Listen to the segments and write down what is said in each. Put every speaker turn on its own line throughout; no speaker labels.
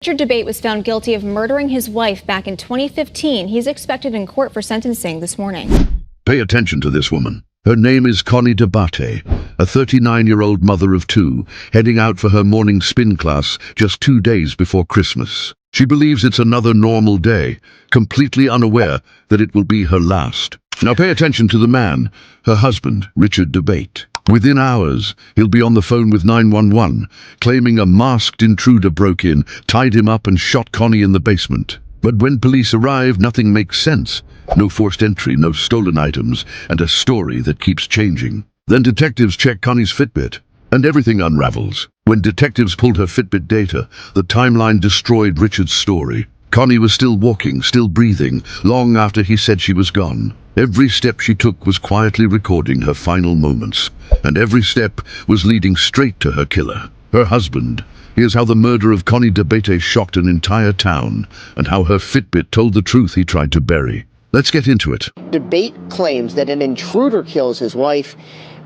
Richard Dabate was found guilty of murdering his wife back in 2015. He's expected in court for sentencing this morning.
Pay attention to this woman. Her name is Connie Dabate, a 39-year-old mother of two, heading out for her morning spin class just 2 days before Christmas. She believes it's another normal day, completely unaware that it will be her last. Now pay attention to the man, her husband, Richard Dabate. Within hours, he'll be on the phone with 911, claiming a masked intruder broke in, tied him up and shot Connie in the basement. But when police arrive, nothing makes sense. No forced entry, no stolen items, and a story that keeps changing. Then detectives check Connie's Fitbit, and everything unravels. When detectives pulled her Fitbit data, the timeline destroyed Richard's story. Connie was still walking, still breathing, long after he said she was gone. Every step she took was quietly recording her final moments, and every step was leading straight to her killer, her husband. Here's how the murder of Connie Dabate shocked an entire town, and how her Fitbit told the truth he tried to bury. Let's get into it.
Dabate claims that an intruder kills his wife,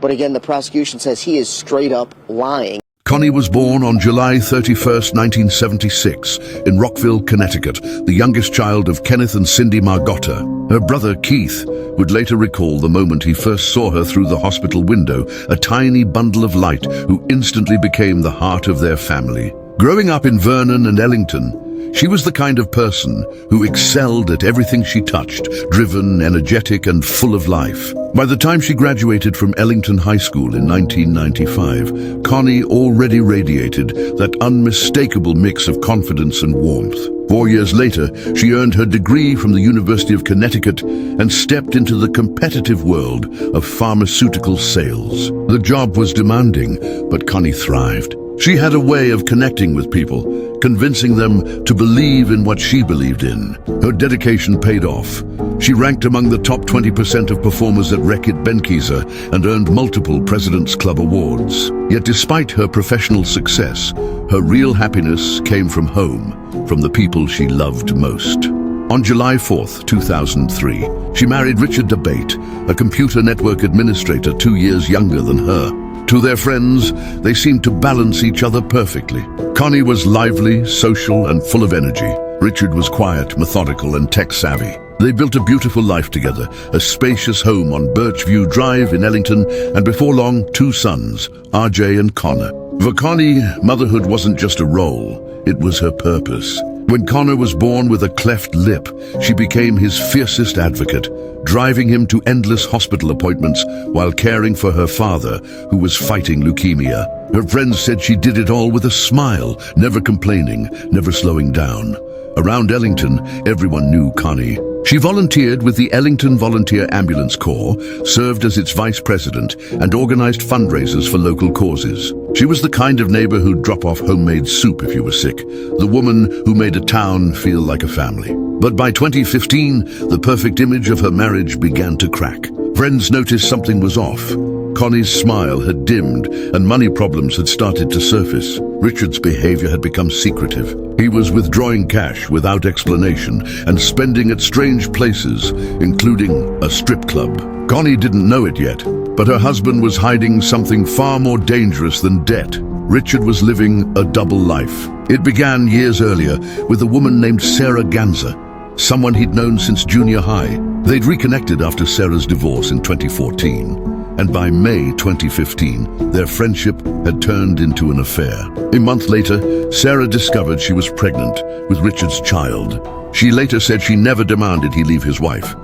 but again, the prosecution says he is straight up lying.
Connie was born on July 31st, 1976, in Rockville, Connecticut, the youngest child of Kenneth and Cindy Margotta. Her brother, Keith, would later recall the moment he first saw her through the hospital window, a tiny bundle of light who instantly became the heart of their family. Growing up in Vernon and Ellington, she was the kind of person who excelled at everything she touched, driven, energetic, and full of life. By the time she graduated from Ellington High School in 1995, Connie already radiated that unmistakable mix of confidence and warmth. 4 years later, she earned her degree from the University of Connecticut and stepped into the competitive world of pharmaceutical sales. The job was demanding, but Connie thrived. She had a way of connecting with people, convincing them to believe in what she believed in. Her dedication paid off. She ranked among the top 20% of performers at Reckitt Benckiser and earned multiple President's Club awards. Yet despite her professional success, her real happiness came from home, from the people she loved most. On July 4th, 2003, she married Richard Dabate, a computer network administrator 2 years younger than her. To their friends, they seemed to balance each other perfectly. Connie was lively, social, and full of energy. Richard was quiet, methodical, and tech-savvy. They built a beautiful life together, a spacious home on Birchview Drive in Ellington, and before long, 2 sons, RJ and Connor. For Connie, motherhood wasn't just a role, it was her purpose. When Connor was born with a cleft lip, she became his fiercest advocate, driving him to endless hospital appointments while caring for her father, who was fighting leukemia. Her friends said she did it all with a smile, never complaining, never slowing down. Around Ellington, everyone knew Connie. She volunteered with the Ellington Volunteer Ambulance Corps, served as its vice president, and organized fundraisers for local causes. She was the kind of neighbor who'd drop off homemade soup if you were sick, the woman who made a town feel like a family. But by 2015, the perfect image of her marriage began to crack. Friends noticed something was off. Connie's smile had dimmed, and money problems had started to surface. Richard's behavior had become secretive. He was withdrawing cash without explanation and spending at strange places, including a strip club. Connie didn't know it yet, but her husband was hiding something far more dangerous than debt. Richard was living a double life. It began years earlier with a woman named Sarah Ganza, someone he'd known since junior high. They'd reconnected after Sarah's divorce in 2014. And by May 2015, their friendship had turned into an affair. A month later, Sarah discovered she was pregnant with Richard's child. She later said she never demanded he leave his wife.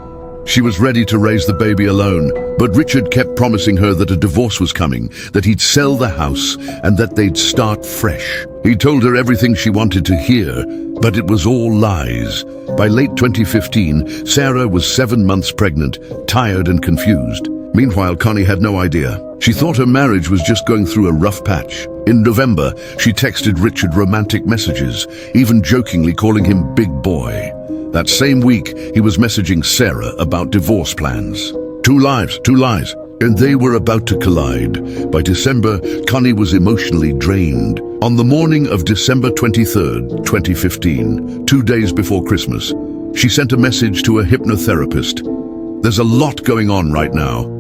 She was ready to raise the baby alone, but Richard kept promising her that a divorce was coming, that he'd sell the house, and that they'd start fresh. He told her everything she wanted to hear, but it was all lies. By late 2015, Sarah was 7 months pregnant, tired and confused. Meanwhile, Connie had no idea. She thought her marriage was just going through a rough patch. In November, she texted Richard romantic messages, even jokingly calling him Big Boy. That same week, he was messaging Sarah about divorce plans. Two lives, and they were about to collide. By December, Connie was emotionally drained. On the morning of December 23rd, 2015, 2 days before Christmas, she sent a message to a hypnotherapist. "There's a lot going on right now."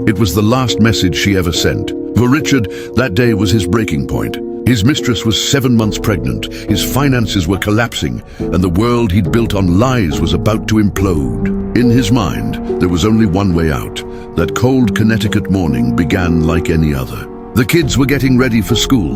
It was the last message she ever sent. For Richard, that day was his breaking point. His mistress was 7 months pregnant, his finances were collapsing, and the world he'd built on lies was about to implode. In his mind, there was only one way out. That cold Connecticut morning began like any other. The kids were getting ready for school,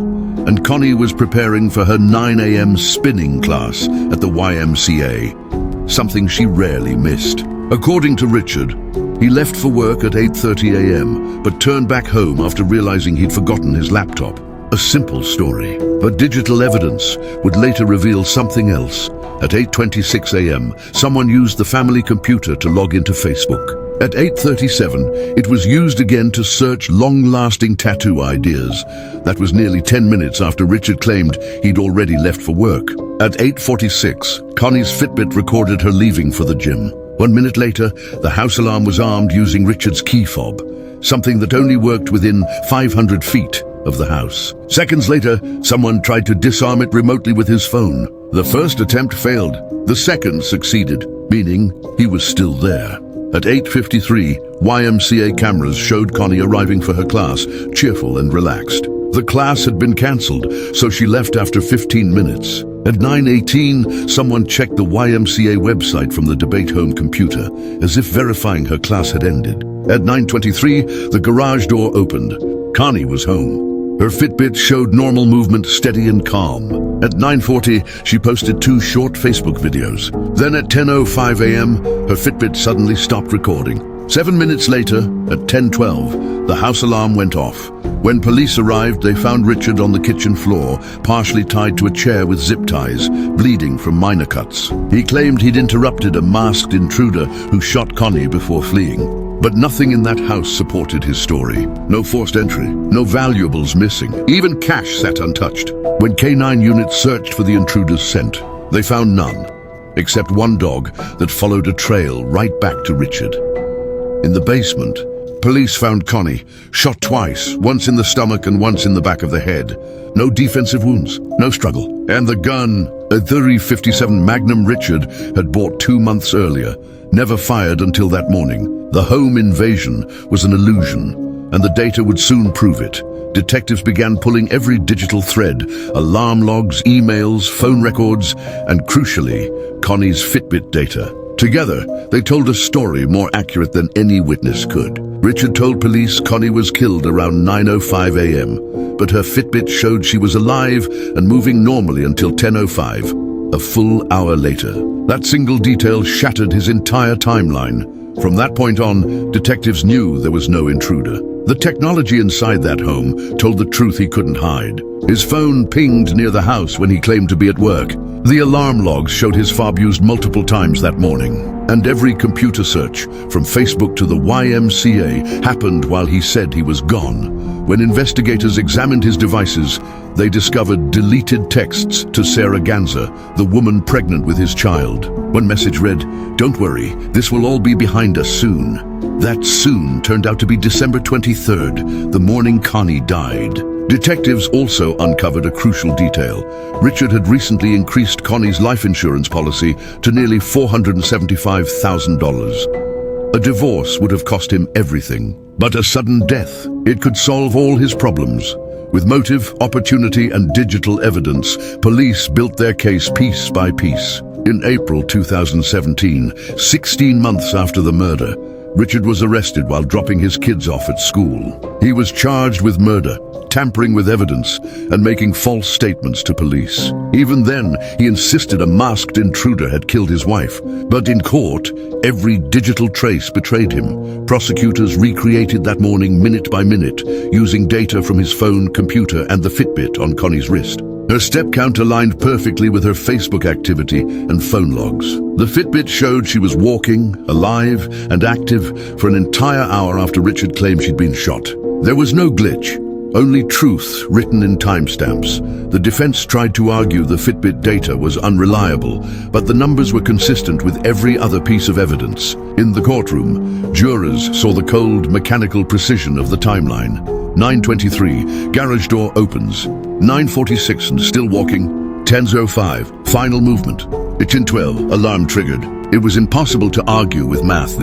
and Connie was preparing for her 9 a.m. spinning class at the YMCA, something she rarely missed. According to Richard, he left for work at 8:30 a.m., but turned back home after realizing he'd forgotten his laptop. A simple story, but digital evidence would later reveal something else. At 8:26 a.m., someone used the family computer to log into Facebook. At 8:37, it was used again to search long-lasting tattoo ideas. That was nearly 10 minutes after Richard claimed he'd already left for work. At 8:46, Connie's Fitbit recorded her leaving for the gym. 1 minute later, the house alarm was armed using Richard's key fob, something that only worked within 500 feet of the house. Seconds later, someone tried to disarm it remotely with his phone. The first attempt failed. The second succeeded, meaning he was still there. At 8:53, YMCA cameras showed Connie arriving for her class, cheerful and relaxed. The class had been cancelled, so she left after 15 minutes. At 9:18, someone checked the YMCA website from the Dabate home computer, as if verifying her class had ended. At 9:23, the garage door opened. Connie was home. Her Fitbit showed normal movement, steady and calm. At 9:40, she posted 2 short Facebook videos. Then at 10:05 a.m., her Fitbit suddenly stopped recording. 7 minutes later, at 10:12, the house alarm went off. When police arrived, they found Richard on the kitchen floor, partially tied to a chair with zip ties, bleeding from minor cuts. He claimed he'd interrupted a masked intruder who shot Connie before fleeing. But nothing in that house supported his story. No forced entry, no valuables missing. Even cash sat untouched. When K9 units searched for the intruder's scent, they found none, except one dog that followed a trail right back to Richard. In the basement, police found Connie, shot twice, once in the stomach and once in the back of the head. No defensive wounds, no struggle. And the gun, a .30-57 Magnum Richard had bought 2 months earlier, never fired until that morning. The home invasion was an illusion, and the data would soon prove it. Detectives began pulling every digital thread, alarm logs, emails, phone records, and crucially, Connie's Fitbit data. Together, they told a story more accurate than any witness could. Richard told police Connie was killed around 9:05 a.m., but her Fitbit showed she was alive and moving normally until 10:05, a full hour later. That single detail shattered his entire timeline. From that point on, detectives knew there was no intruder. The technology inside that home told the truth he couldn't hide. His phone pinged near the house when he claimed to be at work. The alarm logs showed his fob used multiple times that morning. And every computer search, from Facebook to the YMCA, happened while he said he was gone. When investigators examined his devices, they discovered deleted texts to Sarah Ganza, the woman pregnant with his child. One message read, "Don't worry, this will all be behind us soon." That soon turned out to be December 23rd, the morning Connie died. Detectives also uncovered a crucial detail. Richard had recently increased Connie's life insurance policy to nearly $475,000. A divorce would have cost him everything, but a sudden death, it could solve all his problems. With motive, opportunity, and digital evidence, police built their case piece by piece. In April 2017, 16 months after the murder, Richard was arrested while dropping his kids off at school. He was charged with murder, tampering with evidence, and making false statements to police. Even then, he insisted a masked intruder had killed his wife. But in court, every digital trace betrayed him. Prosecutors recreated that morning minute by minute, using data from his phone, computer, and the Fitbit on Connie's wrist. Her step count aligned perfectly with her Facebook activity and phone logs. The Fitbit showed she was walking, alive, and active for an entire hour after Richard claimed she'd been shot. There was no glitch, only truth written in timestamps. The defense tried to argue the Fitbit data was unreliable, but the numbers were consistent with every other piece of evidence. In the courtroom, jurors saw the cold, mechanical precision of the timeline. 9:23, garage door opens. 9:46 and still walking. 10:05, final movement. Kitchen 12, alarm triggered. It was impossible to argue with math.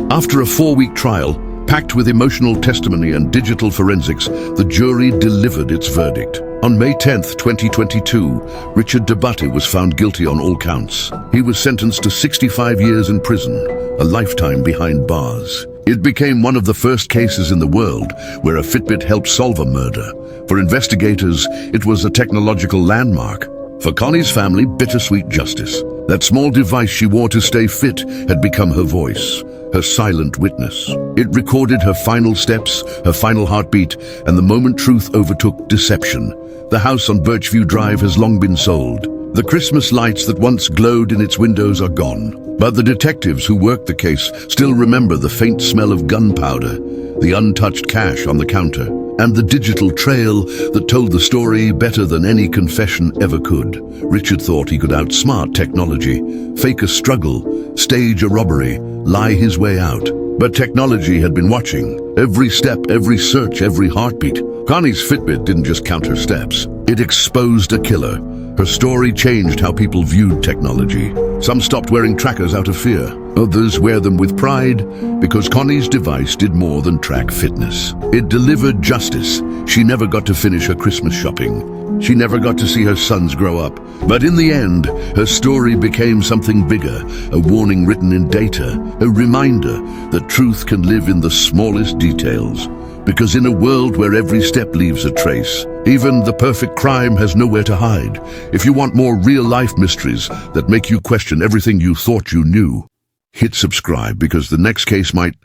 After a 4-week trial, packed with emotional testimony and digital forensics, the jury delivered its verdict. On May 10, 2022, Richard Dabate was found guilty on all counts. He was sentenced to 65 years in prison, a lifetime behind bars. It became one of the first cases in the world where a Fitbit helped solve a murder. For investigators, it was a technological landmark. For Connie's family, bittersweet justice. That small device she wore to stay fit had become her voice, her silent witness. It recorded her final steps, her final heartbeat, and the moment truth overtook deception. The house on Birchview Drive has long been sold. The Christmas lights that once glowed in its windows are gone. But the detectives who worked the case still remember the faint smell of gunpowder, the untouched cash on the counter, and the digital trail that told the story better than any confession ever could. Richard thought he could outsmart technology, fake a struggle, stage a robbery, lie his way out. But technology had been watching. Every step, every search, every heartbeat. Connie's Fitbit didn't just count her steps. It exposed a killer. Her story changed how people viewed technology. Some stopped wearing trackers out of fear. Others wear them with pride because Connie's device did more than track fitness. It delivered justice. She never got to finish her Christmas shopping. She never got to see her sons grow up. But in the end, her story became something bigger, a warning written in data, a reminder that truth can live in the smallest details. Because in a world where every step leaves a trace, even the perfect crime has nowhere to hide. If you want more real-life mysteries that make you question everything you thought you knew, hit subscribe because the next case might